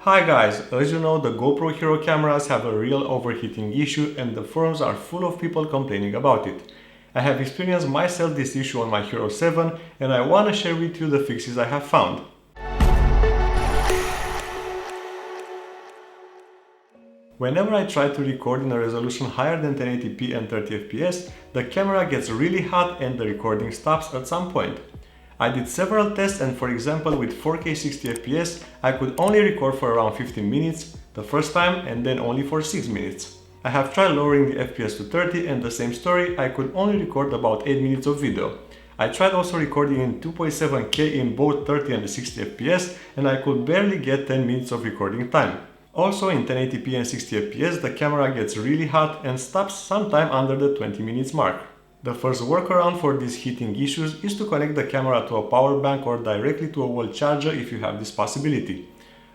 Hi guys, as you know, the GoPro Hero cameras have a real overheating issue and the forums are full of people complaining about it. I have experienced myself this issue on my Hero 7 and I want to share with you the fixes I have found. Whenever I try to record in a resolution higher than 1080p and 30 fps, the camera gets really hot and the recording stops at some point. I did several tests and for example with 4K 60 fps I could only record for around 15 minutes the first time and then only for 6 minutes. I have tried lowering the FPS to 30 and the same story, I could only record about 8 minutes of video. I tried also recording in 2.7K in both 30 and 60 fps and I could barely get 10 minutes of recording time. Also in 1080p and 60 fps the camera gets really hot and stops sometime under the 20 minutes mark. The first workaround for these heating issues is to connect the camera to a power bank or directly to a wall charger if you have this possibility.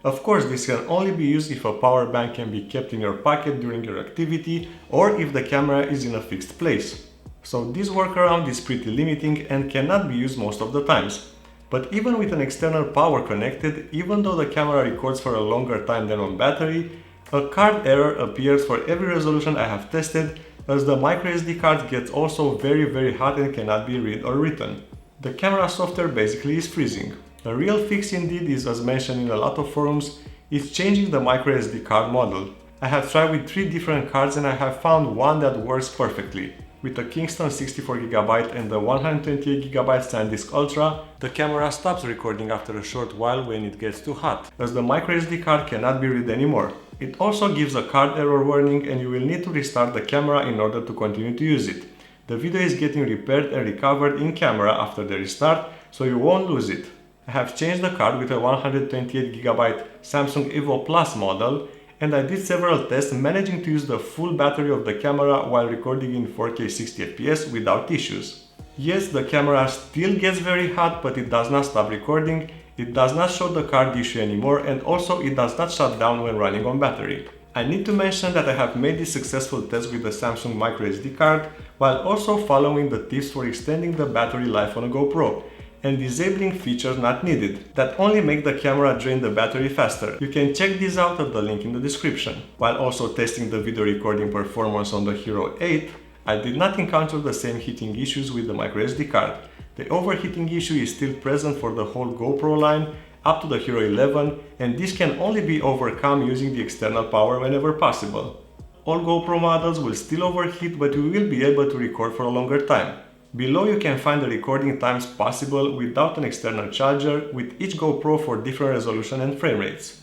Of course, this can only be used if a power bank can be kept in your pocket during your activity or if the camera is in a fixed place. So this workaround is pretty limiting and cannot be used most of the times. But even with an external power connected, even though the camera records for a longer time than on battery, a card error appears for every resolution I have tested, as the microSD card gets also very hot and cannot be read or written. The camera software basically is freezing. A real fix indeed is, as mentioned in a lot of forums, is changing the microSD card model. I have tried with 3 different cards and I have found one that works perfectly. With the Kingston 64GB and the 128GB SanDisk Ultra, the camera stops recording after a short while when it gets too hot, as the microSD card cannot be read anymore. It also gives a card error warning and you will need to restart the camera in order to continue to use it. The video is getting repaired and recovered in camera after the restart, so you won't lose it. I have changed the card with a 128GB Samsung Evo Plus model, and I did several tests managing to use the full battery of the camera while recording in 4K 60 fps without issues. Yes, the camera still gets very hot, but it does not stop recording, it does not show the card issue anymore, and also it does not shut down when running on battery. I need to mention that I have made this successful test with the Samsung microSD card while also following the tips for extending the battery life on a GoPro and disabling features not needed, that only make the camera drain the battery faster. You can check these out at the link in the description. While also testing the video recording performance on the Hero 8, I did not encounter the same heating issues with the microSD card. The overheating issue is still present for the whole GoPro line up to the Hero 11, and this can only be overcome using the external power whenever possible. All GoPro models will still overheat, but we will be able to record for a longer time. Below you can find the recording times possible without an external charger, with each GoPro for different resolution and frame rates.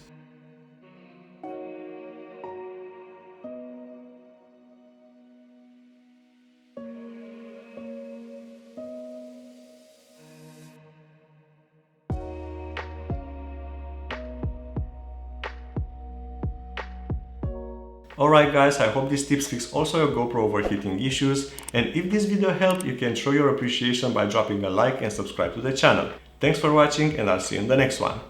Alright guys, I hope these tips fix also your GoPro overheating issues, and if this video helped, you can show your appreciation by dropping a like and subscribe to the channel. Thanks for watching and I'll see you in the next one.